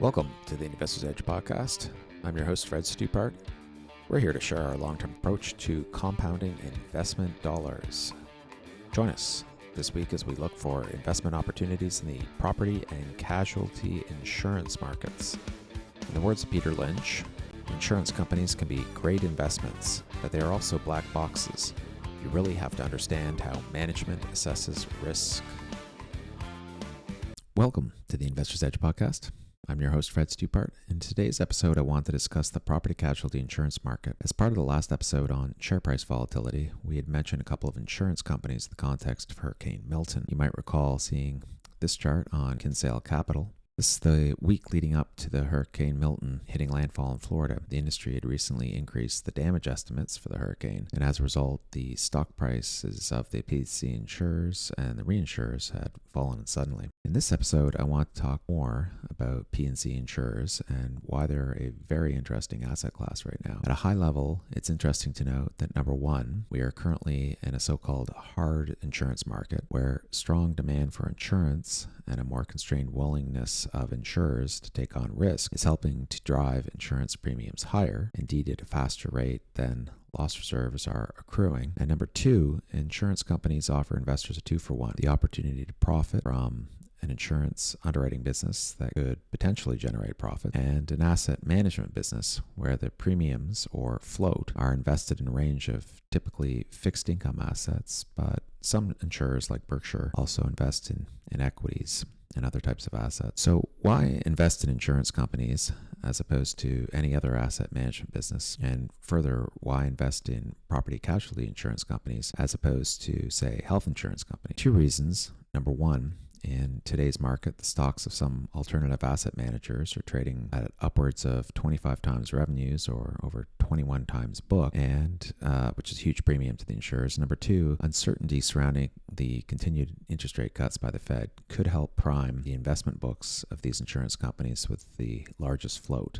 Welcome to the Investor's Edge podcast. I'm your host, Fred Stupart. We're here to share our long-term approach to compounding investment dollars. Join us this week as we look for investment opportunities in the property and casualty insurance markets. In the words of Peter Lynch, insurance companies can be great investments, but they are also black boxes. You really have to understand how management assesses risk. Welcome to the Investor's Edge podcast. I'm your host, Fred Stupart. In today's episode, I want to discuss the property casualty insurance market. As part of the last episode on share price volatility, we had mentioned a couple of insurance companies in the context of Hurricane Milton. You might recall seeing this chart on Kinsale Capital. This is the week leading up to the Hurricane Milton hitting landfall in Florida. The industry had recently increased the damage estimates for the hurricane, and as a result, the stock prices of the P&C insurers and the reinsurers had fallen suddenly. In this episode, I want to talk more about P&C insurers and why they're a very interesting asset class right now. At a high level, it's interesting to note that number one, we are currently in a so-called hard insurance market where strong demand for insurance and a more constrained willingness of insurers to take on risk is helping to drive insurance premiums higher, indeed at a faster rate than loss reserves are accruing. And number two, insurance companies offer investors a two-for-one, the opportunity to profit from an insurance underwriting business that could potentially generate profit, and an asset management business where the premiums or float are invested in a range of typically fixed income assets, but some insurers like Berkshire also invest in equities and other types of assets. So why invest in insurance companies as opposed to any other asset management business? And further, why invest in property casualty insurance companies as opposed to, say, health insurance companies? Two reasons. Number one, in today's market, the stocks of some alternative asset managers are trading at upwards of 25 times revenues or over 21 times book, and which is a huge premium to the insurers. Number two, uncertainty surrounding the continued interest rate cuts by the Fed could help prime the investment books of these insurance companies with the largest float.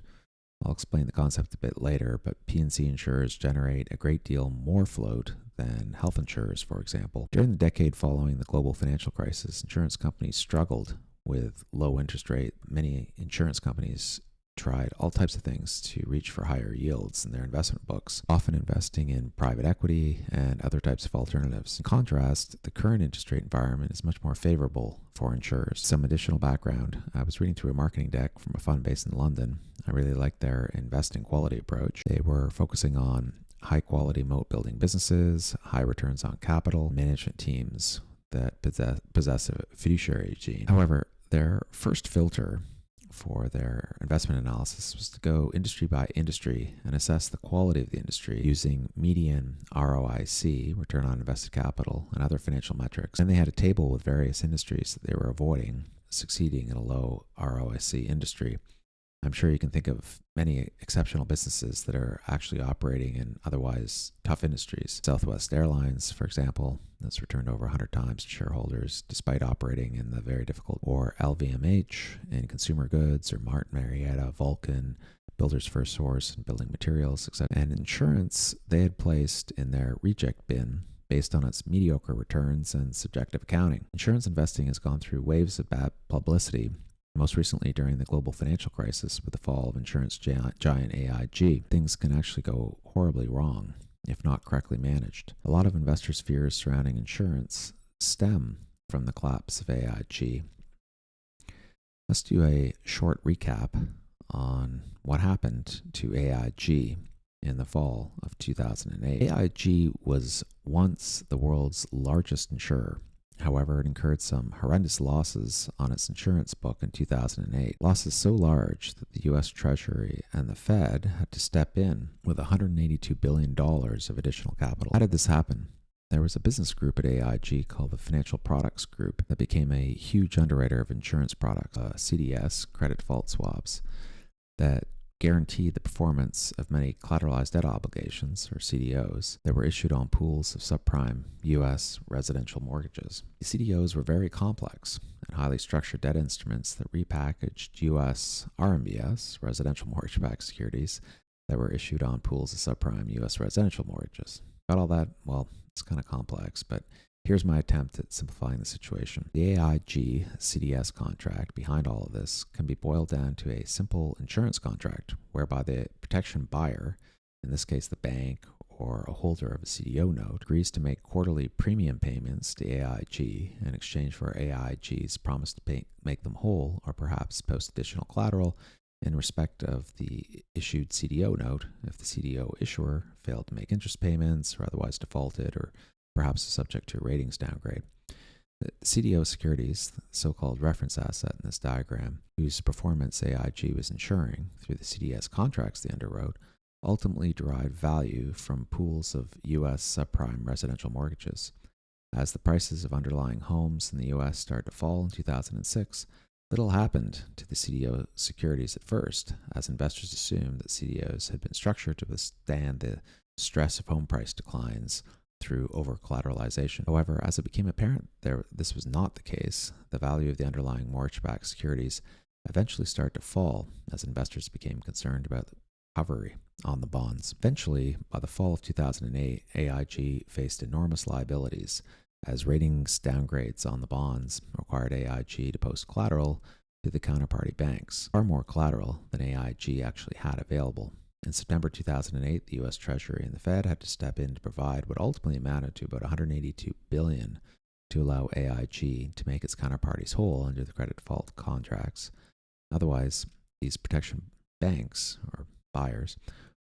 I'll explain the concept a bit later, but P&C insurers generate a great deal more float than health insurers, for example. During the decade following the global financial crisis, insurance companies struggled with low interest rate. Many insurance companies tried all types of things to reach for higher yields in their investment books, often investing in private equity and other types of alternatives. In contrast, the current interest rate environment is much more favorable for insurers. Some additional background: I was reading through a marketing deck from a fund based in London. I really liked their investing quality approach. They were focusing on high quality moat building businesses, high returns on capital, management teams that possess a fiduciary gene. However, their first filter for their investment analysis was to go industry by industry and assess the quality of the industry using median ROIC, return on invested capital, and other financial metrics. And they had a table with various industries that they were avoiding succeeding in a low ROIC industry. I'm sure you can think of many exceptional businesses that are actually operating in otherwise tough industries. Southwest Airlines, for example, that's returned over 100 times to shareholders despite operating in the very difficult, or LVMH in consumer goods, or Martin Marietta, Vulcan, Builders First Source, and building materials, etc. And insurance, they had placed in their reject bin based on its mediocre returns and subjective accounting. Insurance investing has gone through waves of bad publicity, most recently during the global financial crisis with the fall of insurance giant AIG. Things can actually go horribly wrong if not correctly managed. A lot of investors' fears surrounding insurance stem from the collapse of AIG. Let's do a short recap on what happened to AIG in the fall of 2008. AIG was once the world's largest insurer. However, it incurred some horrendous losses on its insurance book in 2008. Losses so large that the U.S. Treasury and the Fed had to step in with $182 billion of additional capital. How did this happen? There was a business group at AIG called the Financial Products Group that became a huge underwriter of insurance products, CDS, credit default swaps, that guaranteed the performance of many collateralized debt obligations, or CDOs, that were issued on pools of subprime U.S. residential mortgages. The CDOs were very complex and highly structured debt instruments that repackaged U.S. RMBS, residential mortgage-backed securities, that were issued on pools of subprime U.S. residential mortgages. Got all that? Well, it's kind of complex, but Here's my attempt at simplifying the situation. The AIG CDS contract behind all of this can be boiled down to a simple insurance contract whereby the protection buyer, in this case the bank or a holder of a CDO note, agrees to make quarterly premium payments to AIG in exchange for AIG's promise to make them whole, or perhaps post additional collateral in respect of the issued CDO note if the CDO issuer failed to make interest payments or otherwise defaulted, or perhaps is subject to a ratings downgrade. The CDO securities, the so-called reference asset in this diagram, whose performance AIG was ensuring through the CDS contracts they underwrote, ultimately derived value from pools of U.S. subprime residential mortgages. As the prices of underlying homes in the U.S. started to fall in 2006, little happened to the CDO securities at first, as investors assumed that CDOs had been structured to withstand the stress of home price declines through over-collateralization. However, as it became apparent this was not the case, the value of the underlying mortgage-backed securities eventually started to fall as investors became concerned about the recovery on the bonds. Eventually, by the fall of 2008, AIG faced enormous liabilities as ratings downgrades on the bonds required AIG to post collateral to the counterparty banks, far more collateral than AIG actually had available. In September 2008, the U.S. Treasury and the Fed had to step in to provide what ultimately amounted to about $182 billion to allow AIG to make its counterparties whole under the credit default contracts. Otherwise, these protection banks, or buyers,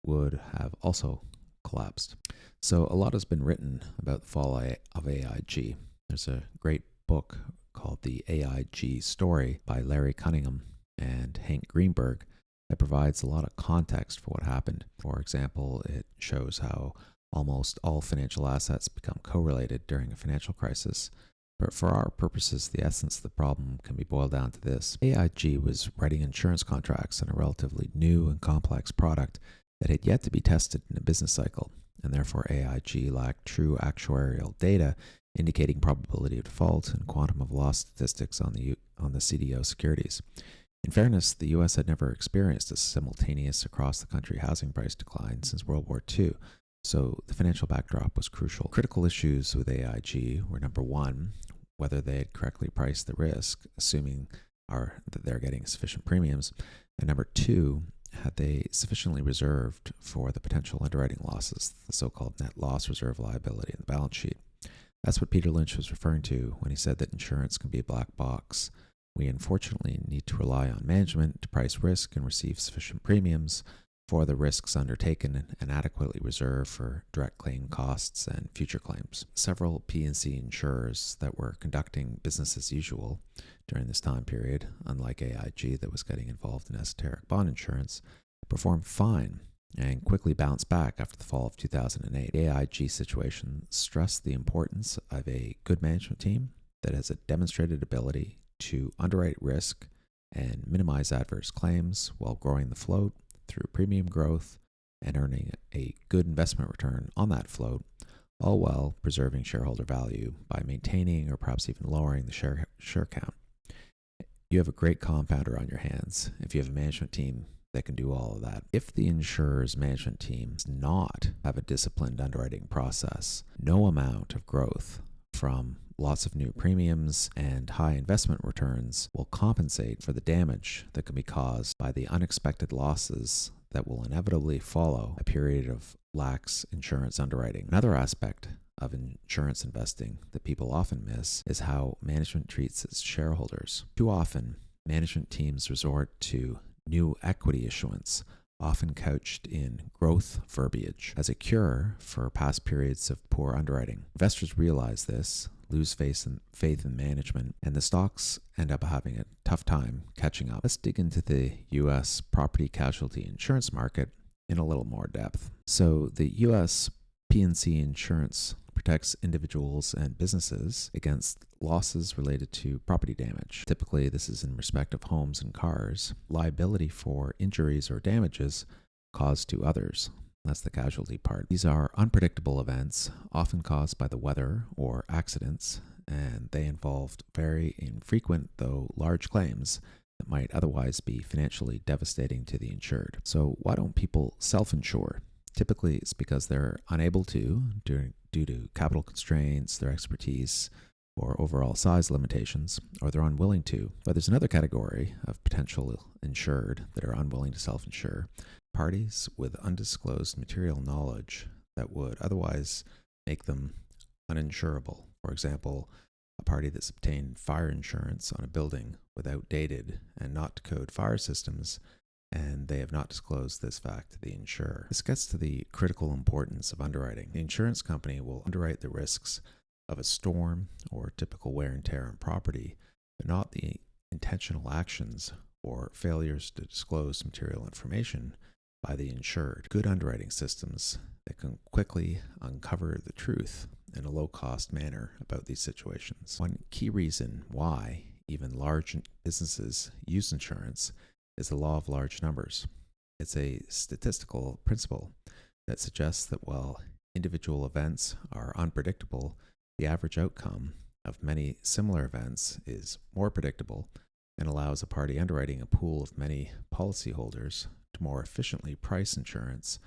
would have also collapsed. So a lot has been written about the fall of AIG. There's a great book called The AIG Story by Larry Cunningham and Hank Greenberg that provides a lot of context for what happened. For example, it shows how almost all financial assets become correlated during a financial crisis. But for our purposes, the essence of the problem can be boiled down to this. AIG was writing insurance contracts on a relatively new and complex product that had yet to be tested in a business cycle, and therefore AIG lacked true actuarial data indicating probability of default and quantum of loss statistics on the CDO securities. In fairness, the U.S. had never experienced a simultaneous across-the-country housing price decline since World War II, so the financial backdrop was crucial. Critical issues with AIG were, number one, whether they had correctly priced the risk, assuming that they're getting sufficient premiums, and number two, had they sufficiently reserved for the potential underwriting losses, the so-called net loss reserve liability in the balance sheet. That's what Peter Lynch was referring to when he said that insurance can be a black box. We unfortunately need to rely on management to price risk and receive sufficient premiums for the risks undertaken and adequately reserve for direct claim costs and future claims. Several P&C insurers that were conducting business as usual during this time period, unlike AIG that was getting involved in esoteric bond insurance, performed fine and quickly bounced back after the fall of 2008. The AIG situation stressed the importance of a good management team that has a demonstrated ability to underwrite risk and minimize adverse claims while growing the float through premium growth and earning a good investment return on that float, all while preserving shareholder value by maintaining or perhaps even lowering the share count. You have a great compounder on your hands if you have a management team that can do all of that. If the insurer's management team does not have a disciplined underwriting process, no amount of growth from lots of new premiums and high investment returns will compensate for the damage that can be caused by the unexpected losses that will inevitably follow a period of lax insurance underwriting. Another aspect of insurance investing that people often miss is how management treats its shareholders. Too often, management teams resort to new equity issuance, often couched in growth verbiage, as a cure for past periods of poor underwriting. Investors realize this, lose faith in management, and the stocks end up having a tough time catching up. Let's dig into the U.S. property casualty insurance market in a little more depth. So the U.S. P&C insurance protects individuals and businesses against losses related to property damage. Typically, this is in respect of homes and cars, liability for injuries or damages caused to others. That's the casualty part. These are unpredictable events, often caused by the weather or accidents, and they involved very infrequent, though large claims that might otherwise be financially devastating to the insured. So why don't people self-insure? Typically, it's because they're unable to, due due to capital constraints, their expertise, or overall size limitations, or they're unwilling to. But there's another category of potential insured that are unwilling to self-insure, parties with undisclosed material knowledge that would otherwise make them uninsurable. For example, a party that's obtained fire insurance on a building with outdated and not to code fire systems, and they have not disclosed this fact to the insurer. This gets to the critical importance of underwriting. The insurance company will underwrite the risks of a storm or typical wear and tear on property, but not the intentional actions or failures to disclose material information by the insured. Good underwriting systems that can quickly uncover the truth in a low-cost manner about these situations. One key reason why even large businesses use insurance is the law of large numbers. It's a statistical principle that suggests that while individual events are unpredictable, the average outcome of many similar events is more predictable and allows a party underwriting a pool of many policyholders to more efficiently price insurance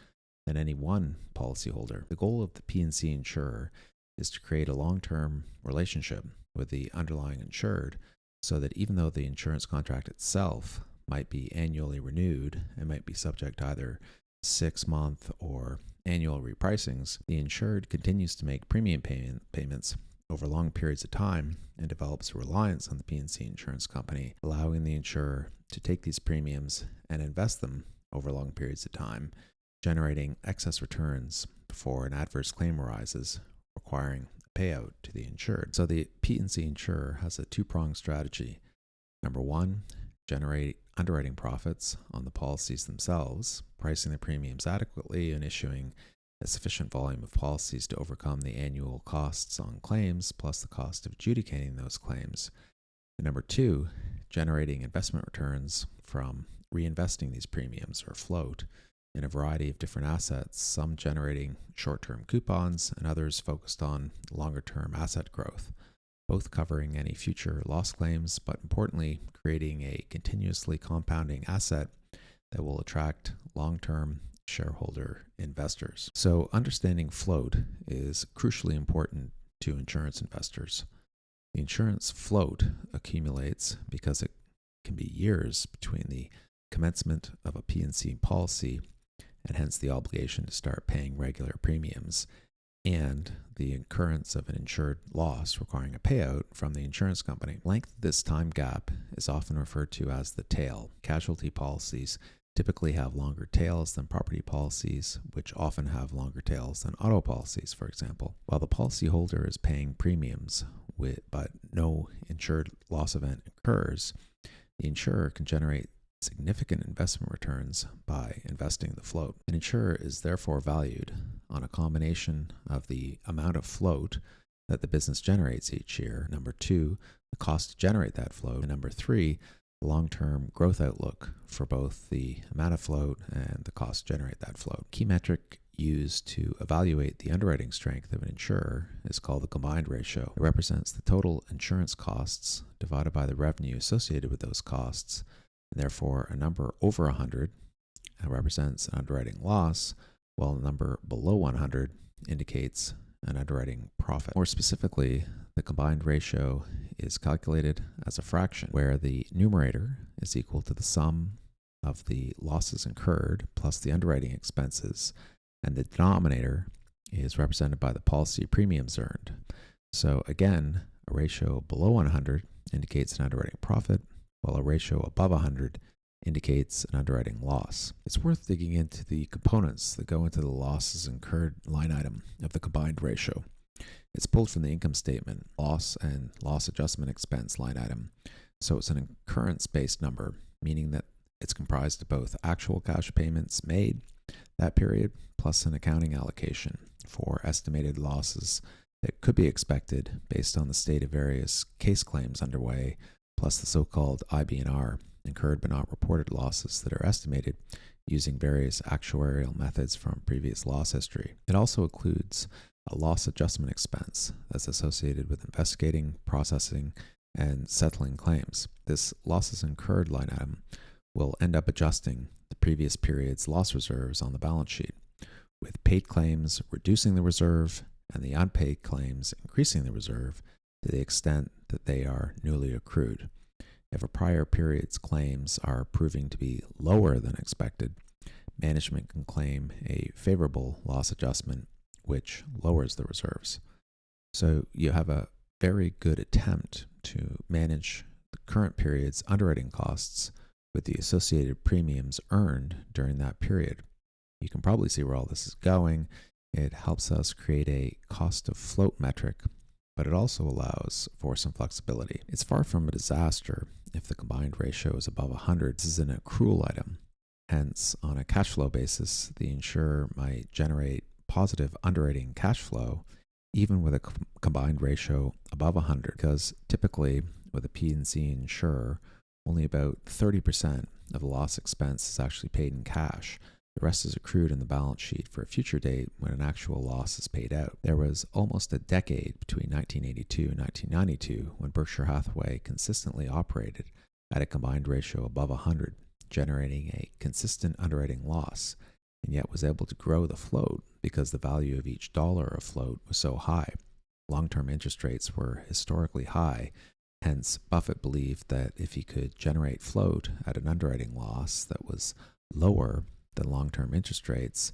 than any one policyholder. The goal of the P&C insurer is to create a long-term relationship with the underlying insured so that even though the insurance contract itself might be annually renewed and might be subject to either 6-month or annual repricings, the insured continues to make premium payments over long periods of time and develops a reliance on the P&C insurance company, allowing the insurer to take these premiums and invest them over long periods of time, generating excess returns before an adverse claim arises, requiring a payout to the insured. So the P&C insurer has a two-pronged strategy. Number one, generate underwriting profits on the policies themselves, pricing the premiums adequately and issuing a sufficient volume of policies to overcome the annual costs on claims plus the cost of adjudicating those claims. And number two, generating investment returns from reinvesting these premiums or float in a variety of different assets, some generating short-term coupons and others focused on longer-term asset growth, both covering any future loss claims, but importantly, creating a continuously compounding asset that will attract long-term shareholder investors. So understanding float is crucially important to insurance investors. The insurance float accumulates because it can be years between the commencement of a P&C policy and hence the obligation to start paying regular premiums and the occurrence of an insured loss requiring a payout from the insurance company. Length of this time gap is often referred to as the tail. Casualty policies typically have longer tails than property policies, which often have longer tails than auto policies, for example. While the policyholder is paying premiums but no insured loss event occurs, the insurer can generate significant investment returns by investing the float. An insurer is therefore valued on a combination of the amount of float that the business generates each year, number two, the cost to generate that float, and number three, the long-term growth outlook for both the amount of float and the cost to generate that float. Key metric used to evaluate the underwriting strength of an insurer is called the combined ratio. It represents the total insurance costs divided by the revenue associated with those costs, and therefore a number over 100 represents an underwriting loss, while a number below 100 indicates an underwriting profit. More specifically, the combined ratio is calculated as a fraction where the numerator is equal to the sum of the losses incurred plus the underwriting expenses, and the denominator is represented by the policy premiums earned. So again, a ratio below 100 indicates an underwriting profit, while a ratio above 100 indicates an underwriting loss. It's worth digging into the components that go into the losses incurred line item of the combined ratio. It's pulled from the income statement, loss and loss adjustment expense line item. So it's an occurrence-based number, meaning that it's comprised of both actual cash payments made that period plus an accounting allocation for estimated losses that could be expected based on the state of various case claims underway, plus the so-called IBNR, incurred but not reported losses that are estimated using various actuarial methods from previous loss history. It also includes a loss adjustment expense that's associated with investigating, processing, and settling claims. This losses incurred line item will end up adjusting the previous period's loss reserves on the balance sheet, with paid claims reducing the reserve and the unpaid claims increasing the reserve to the extent that they are newly accrued. If a prior period's claims are proving to be lower than expected, management can claim a favorable loss adjustment, which lowers the reserves. So you have a very good attempt to manage the current period's underwriting costs with the associated premiums earned during that period. You can probably see where all this is going. It helps us create a cost of float metric, but it also allows for some flexibility. It's far from a disaster if the combined ratio is above 100. This is an accrual item. Hence, on a cash flow basis, the insurer might generate positive underwriting cash flow even with a combined ratio above 100, because typically with a P&C insurer, only about 30% of the loss expense is actually paid in cash. The rest is accrued in the balance sheet for a future date when an actual loss is paid out. There was almost a decade between 1982 and 1992 when Berkshire Hathaway consistently operated at a combined ratio above 100, generating a consistent underwriting loss, and yet was able to grow the float because the value of each dollar of float was so high. Long-term interest rates were historically high. Hence, Buffett believed that if he could generate float at an underwriting loss that was lower than long-term interest rates,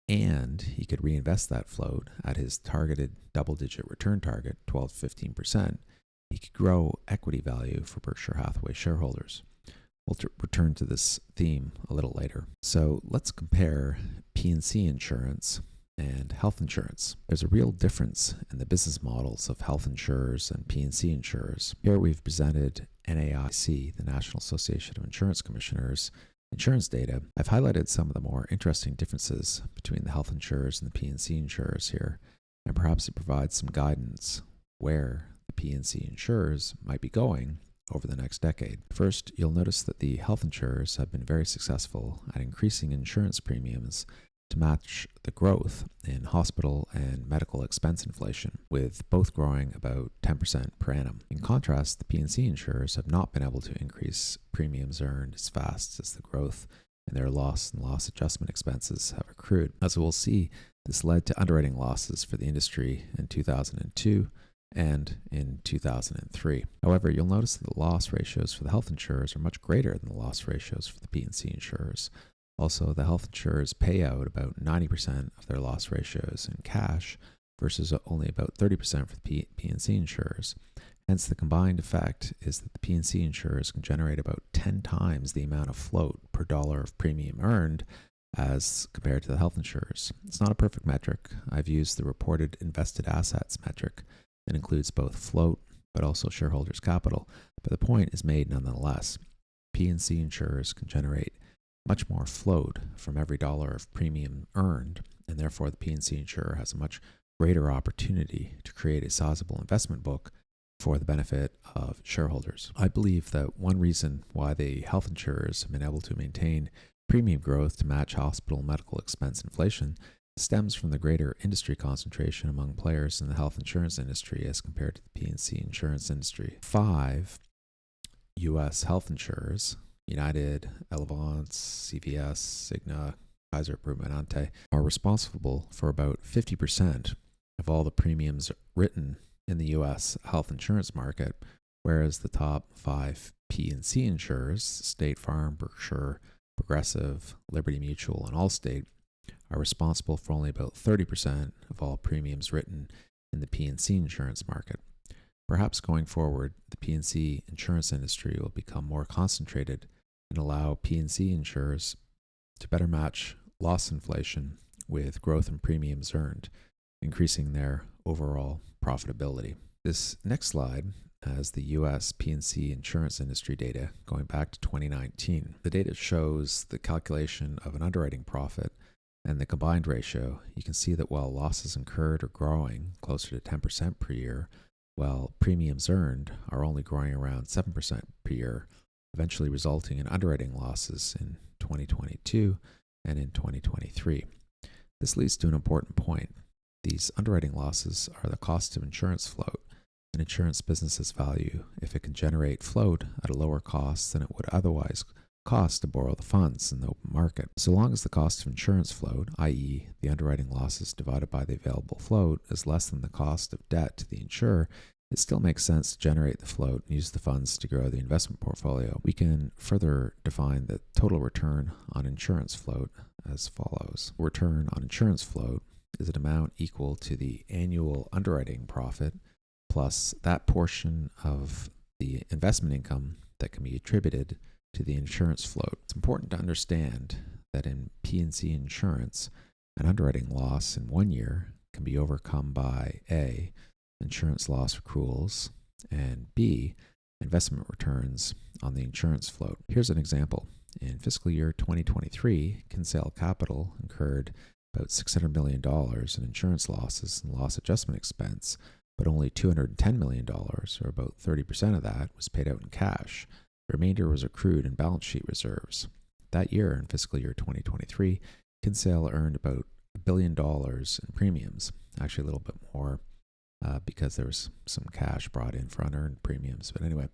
and he could reinvest that float at his targeted double-digit return target, 12 to 15%, he could grow equity value for Berkshire Hathaway shareholders. We'll return to this theme a little later. So let's compare P&C insurance and health insurance. There's a real difference in the business models of health insurers and P&C insurers. Here we've presented NAIC, the National Association of Insurance Commissioners, insurance data. I've highlighted some of the more interesting differences between the health insurers and the P&C insurers here, and perhaps it provides some guidance where the P&C insurers might be going over the next decade. First, you'll notice that the health insurers have been very successful at increasing insurance premiums to match the growth in hospital and medical expense inflation, with both growing about 10% per annum. In contrast, the P&C insurers have not been able to increase premiums earned as fast as the growth in their loss and loss adjustment expenses have accrued. As we'll see, this led to underwriting losses for the industry in 2002 and in 2003. However, you'll notice that the loss ratios for the health insurers are much greater than the loss ratios for the P&C insurers. Also, the health insurers pay out about 90% of their loss ratios in cash versus only about 30% for the P&C insurers. Hence, the combined effect is that the P&C insurers can generate about 10 times the amount of float per dollar of premium earned as compared to the health insurers. It's not a perfect metric. I've used the reported invested assets metric that includes both float but also shareholders' capital, but the point is made nonetheless. P&C insurers can generate much more float from every dollar of premium earned, and therefore the P&C insurer has a much greater opportunity to create a sizable investment book for the benefit of shareholders. I believe that one reason why the health insurers have been able to maintain premium growth to match hospital medical expense inflation stems from the greater industry concentration among players in the health insurance industry as compared to the P&C insurance industry. 5 U.S. health insurers, United, Elevance, CVS, Cigna, Kaiser Permanente, are responsible for about 50% of all the premiums written in the U.S. health insurance market, whereas the top 5 P&C insurers, State Farm, Berkshire, Progressive, Liberty Mutual, and Allstate, are responsible for only about 30% of all premiums written in the P&C insurance market. Perhaps going forward, the P&C insurance industry will become more concentrated and allow P&C insurers to better match loss inflation with growth in premiums earned, increasing their overall profitability. This next slide has the U.S. P&C insurance industry data going back to 2019. The data shows the calculation of an underwriting profit and the combined ratio. You can see that while losses incurred are growing closer to 10% per year, while premiums earned are only growing around 7% per year, eventually resulting in underwriting losses in 2022 and in 2023. This leads to an important point. These underwriting losses are the cost of insurance float. An insurance business's value if it can generate float at a lower cost than it would otherwise cost to borrow the funds in the open market. So long as the cost of insurance float, i.e. the underwriting losses divided by the available float, is less than the cost of debt to the insurer, it still makes sense to generate the float and use the funds to grow the investment portfolio. We can further define the total return on insurance float as follows. Return on insurance float is an amount equal to the annual underwriting profit plus that portion of the investment income that can be attributed to the insurance float. It's important to understand that in P&C insurance, an underwriting loss in 1 year can be overcome by A, insurance loss accruals, and B, investment returns on the insurance float. Here's an example. In fiscal year 2023, Kinsale Capital incurred about $600 million in insurance losses and loss adjustment expense, but only $210 million, or about 30% of that, was paid out in cash. The remainder was accrued in balance sheet reserves. That year, in fiscal year 2023, Kinsale earned about $1 billion in premiums, actually a little bit more because there was some cash brought in for unearned premiums. But anyway,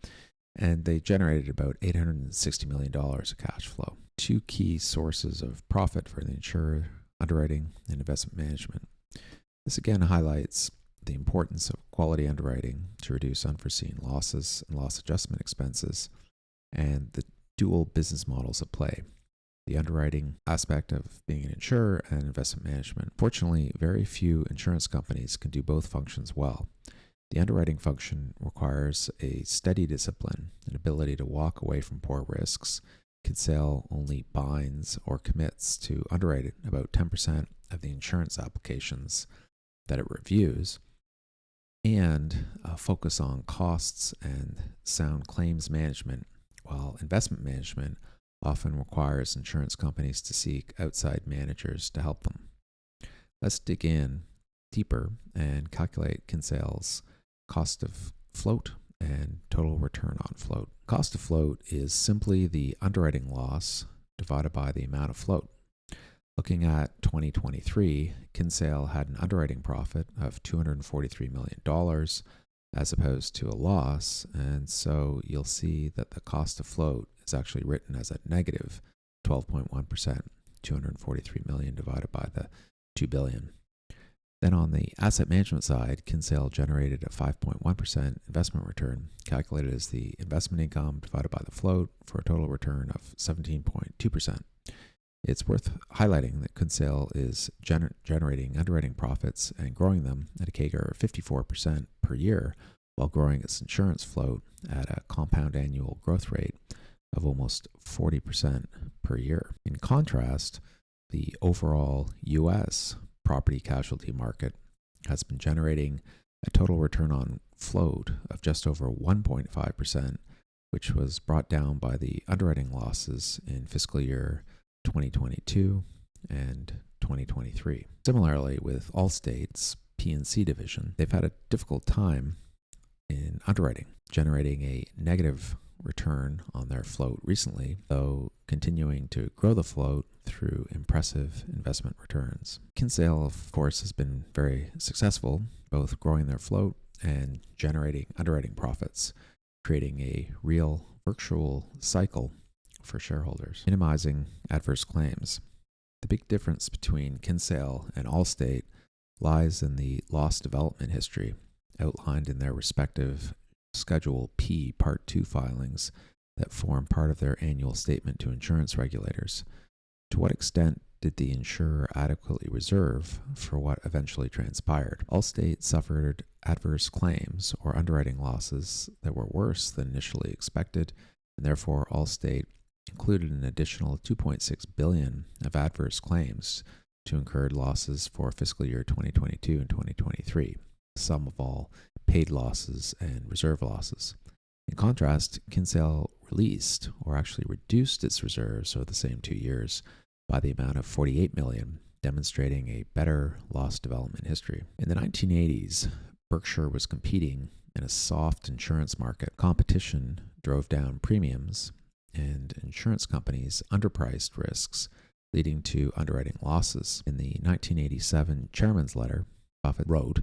and they generated about $860 million of cash flow. Two key sources of profit for the insurer: underwriting and investment management. This again highlights the importance of quality underwriting to reduce unforeseen losses and loss adjustment expenses, and the dual business models at play: the underwriting aspect of being an insurer and investment management. Fortunately, very few insurance companies can do both functions well. The underwriting function requires a steady discipline, an ability to walk away from poor risks. Kinsale only binds or commits to underwrite about 10% of the insurance applications that it reviews, and focus on costs and sound claims management, while investment management often requires insurance companies to seek outside managers to help them. Let's dig in deeper and calculate Kinsale's cost of float and total return on float. Cost of float is simply the underwriting loss divided by the amount of float. Looking at 2023, Kinsale had an underwriting profit of $243 million as opposed to a loss, and so you'll see that the cost of float is actually written as a negative 12.1%, 243 million divided by the 2 billion. Then on the asset management side, Kinsale generated a 5.1% investment return, calculated as the investment income divided by the float, for a total return of 17.2%. It's worth highlighting that Kinsale is generating underwriting profits and growing them at a CAGR of 54% per year, while growing its insurance float at a compound annual growth rate of almost 40% per year. In contrast, the overall U.S. property casualty market has been generating a total return on float of just over 1.5%, which was brought down by the underwriting losses in fiscal year 2022 and 2023. Similarly, with Allstate's P&C division, they've had a difficult time in underwriting, generating a negative return on their float recently, though continuing to grow the float through impressive investment returns. Kinsale, of course, has been very successful, both growing their float and generating underwriting profits, creating a real virtual cycle for shareholders, minimizing adverse claims. The big difference between Kinsale and Allstate lies in the loss development history outlined in their respective Schedule P Part 2 filings that form part of their annual statement to insurance regulators. To what extent did the insurer adequately reserve for what eventually transpired? Allstate suffered adverse claims or underwriting losses that were worse than initially expected, and therefore Allstate included an additional $2.6 billion of adverse claims to incurred losses for fiscal year 2022 and 2023, the sum of all paid losses and reserve losses. In contrast, Kinsale released, or actually reduced, its reserves over the same 2 years by the amount of $48 million, demonstrating a better loss development history. In the 1980s, Berkshire was competing in a soft insurance market. Competition drove down premiums, and insurance companies underpriced risks, leading to underwriting losses. In the 1987 chairman's letter, Buffett wrote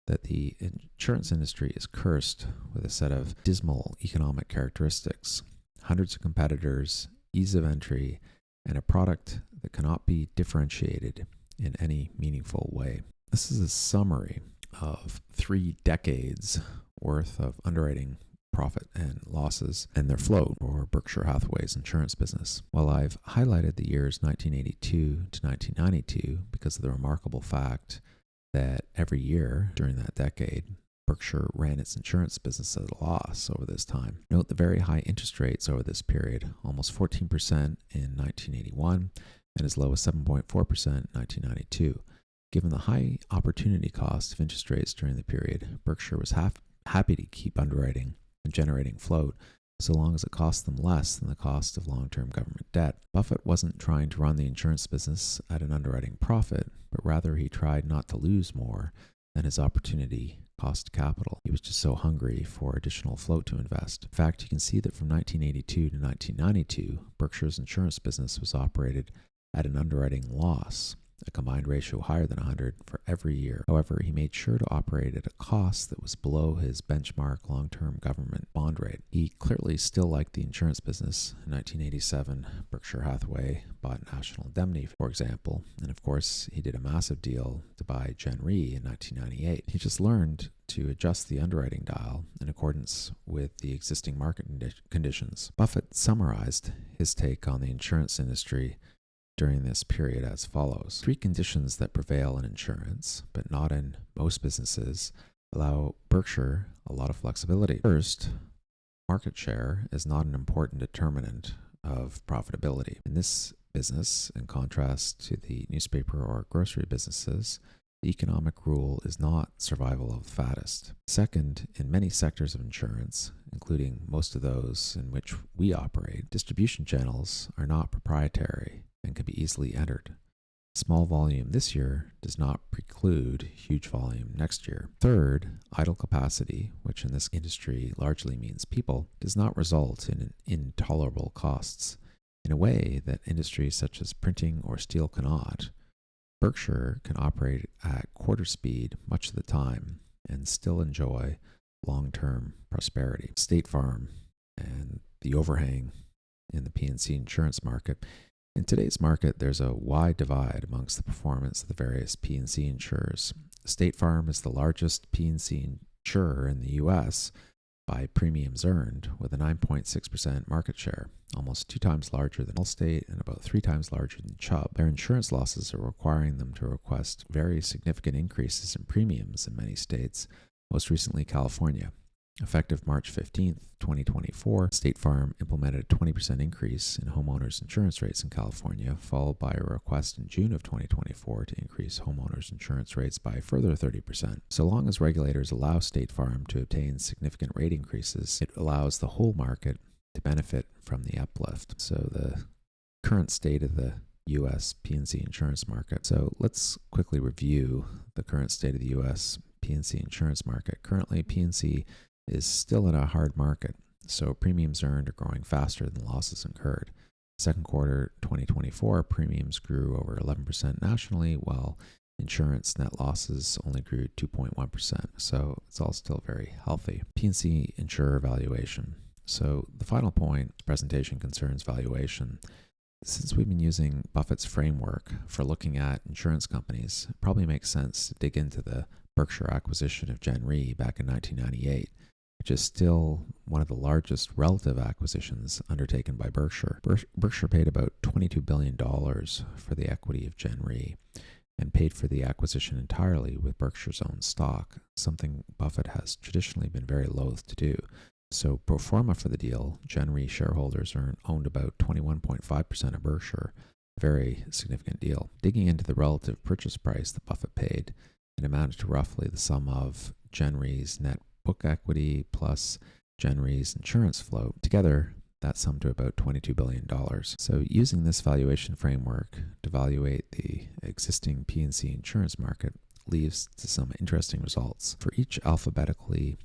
that the insurance industry is cursed with a set of dismal economic characteristics. Hundreds of competitors, ease of entry, and a product that cannot be differentiated in any meaningful way. This is a summary of 3 decades worth of underwriting profit and losses and their flow for Berkshire Hathaway's insurance business. While I've highlighted the years 1982 to 1992 because of the remarkable fact that every year during that decade, Berkshire ran its insurance business at a loss over this time. Note the very high interest rates over this period, almost 14% in 1981 and as low as 7.4% in 1992. Given the high opportunity cost of interest rates during the period, Berkshire was happy to keep underwriting and generating float so long as it cost them less than the cost of long-term government debt. Buffett wasn't trying to run the insurance business at an underwriting profit, but rather he tried not to lose more than his opportunity cost capital. He was just so hungry for additional float to invest. In fact, you can see that from 1982 to 1992, Berkshire's insurance business was operated at an underwriting loss, a combined ratio higher than 100 for every year. However, he made sure to operate at a cost that was below his benchmark long-term government bond rate. He clearly still liked the insurance business. In 1987, Berkshire Hathaway bought National Indemnity, for example, and of course, he did a massive deal to buy Gen Re in 1998. He just learned to adjust the underwriting dial in accordance with the existing market conditions. Buffett summarized his take on the insurance industry during this period as follows. 3 conditions that prevail in insurance, but not in most businesses, allow Berkshire a lot of flexibility. First, market share is not an important determinant of profitability. In this business, in contrast to the newspaper or grocery businesses, the economic rule is not survival of the fattest. Second, in many sectors of insurance, including most of those in which we operate, distribution channels are not proprietary and can be easily entered. Small volume this year does not preclude huge volume next year. Third, idle capacity, which in this industry largely means people, does not result in intolerable costs in a way that industries such as printing or steel cannot. Berkshire can operate at quarter speed much of the time and still enjoy long-term prosperity. State Farm and the overhang in the P&C insurance market. In today's market, there's a wide divide amongst the performance of the various P&C insurers. State Farm is the largest P&C insurer in the U.S. by premiums earned, with a 9.6% market share, almost 2 times larger than Allstate and about 3 times larger than Chubb. Their insurance losses are requiring them to request very significant increases in premiums in many states, most recently California. Effective March 15th, 2024, State Farm implemented a 20% increase in homeowners insurance rates in California, followed by a request in June of 2024 to increase homeowners insurance rates by a further 30%. So long as regulators allow State Farm to obtain significant rate increases, it allows the whole market to benefit from the uplift. So the current state of the U.S. P&C insurance market. So let's quickly review the current state of the U.S. P&C insurance market. Currently, P&C is still in a hard market, so premiums earned are growing faster than losses incurred. Second quarter 2024, premiums grew over 11% nationally, while insurance net losses only grew 2.1%, so it's all still very healthy. P&C insurer valuation. So the final point, presentation concerns valuation. Since we've been using Buffett's framework for looking at insurance companies, it probably makes sense to dig into the Berkshire acquisition of Gen Re back in 1998. Which is still one of the largest relative acquisitions undertaken by Berkshire. Berkshire paid about $22 billion for the equity of Gen Re and paid for the acquisition entirely with Berkshire's own stock, something Buffett has traditionally been very loath to do. So pro forma for the deal, Gen Re shareholders owned about 21.5% of Berkshire, a very significant deal. Digging into the relative purchase price that Buffett paid, it amounted to roughly the sum of Gen Re's net book equity plus Gen Re's insurance float. Together, that summed to about $22 billion. So using this valuation framework to evaluate the existing P&C insurance market leads to some interesting results. For each alphabetically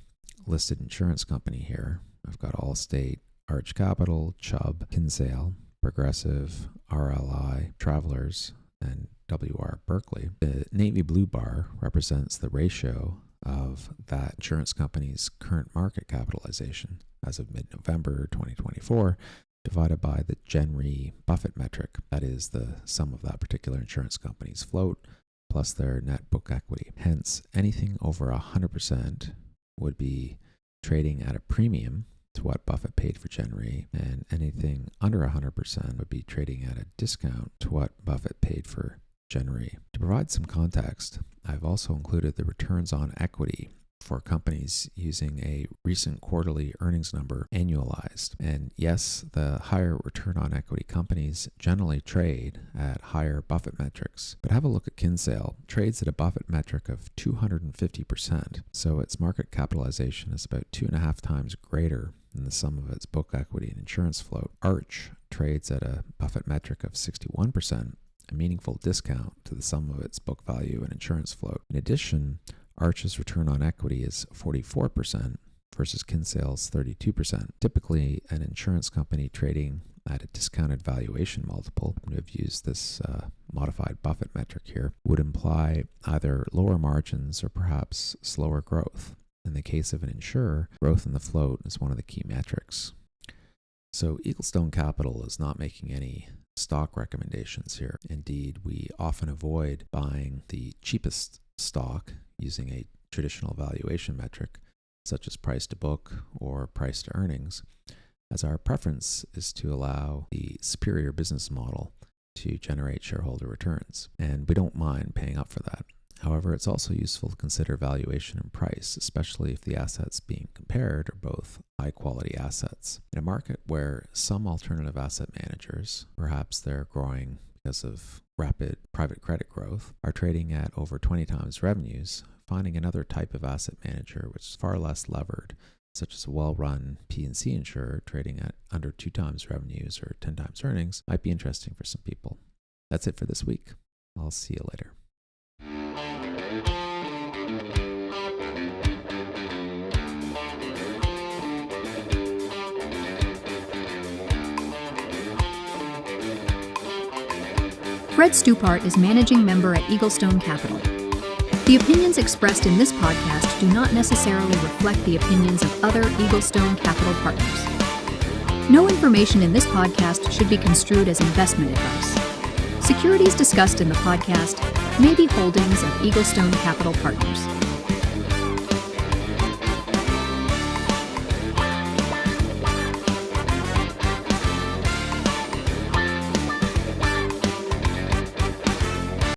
listed insurance company here, I've got Allstate, Arch Capital, Chubb, Kinsale, Progressive, RLI, Travelers, and W.R. Berkley. The navy blue bar represents the ratio of that insurance company's current market capitalization as of mid-November 2024 divided by the Gen Re Buffett metric. That is the sum of that particular insurance company's float plus their net book equity. Hence, anything over 100% would be trading at a premium to what Buffett paid for Gen Re, and anything under 100% would be trading at a discount to what Buffett paid for Gen Re. To provide some context, I've also included the returns on equity for companies using a recent quarterly earnings number annualized. And yes, the higher return on equity companies generally trade at higher Buffett metrics. But have a look at Kinsale. It trades at a Buffett metric of 250%. So its market capitalization is about 2.5 times greater than the sum of its book equity and insurance float. Arch trades at a Buffett metric of 61%, a meaningful discount to the sum of its book value and insurance float. In addition, Arch's return on equity is 44% versus Kinsale's 32%. Typically, an insurance company trading at a discounted valuation multiple, we have used this modified Buffett metric here, would imply either lower margins or perhaps slower growth. In the case of an insurer, growth in the float is one of the key metrics. So Eaglestone Capital is not making any stock recommendations here. Indeed, we often avoid buying the cheapest stock using a traditional valuation metric, such as price to book or price to earnings, as our preference is to allow the superior business model to generate shareholder returns. And we don't mind paying up for that. However, it's also useful to consider valuation and price, especially if the assets being compared are both high-quality assets. In a market where some alternative asset managers, perhaps they're growing because of rapid private credit growth, are trading at over 20 times revenues, finding another type of asset manager which is far less levered, such as a well-run P&C insurer trading at under 2 times revenues or 10 times earnings, might be interesting for some people. That's it for this week. I'll see you later. Fred Stupart is managing member at Eaglestone Capital. The opinions expressed in this podcast do not necessarily reflect the opinions of other Eaglestone Capital partners. No information in this podcast should be construed as investment advice. Securities discussed in the podcast may be holdings of Eaglestone Capital Partners.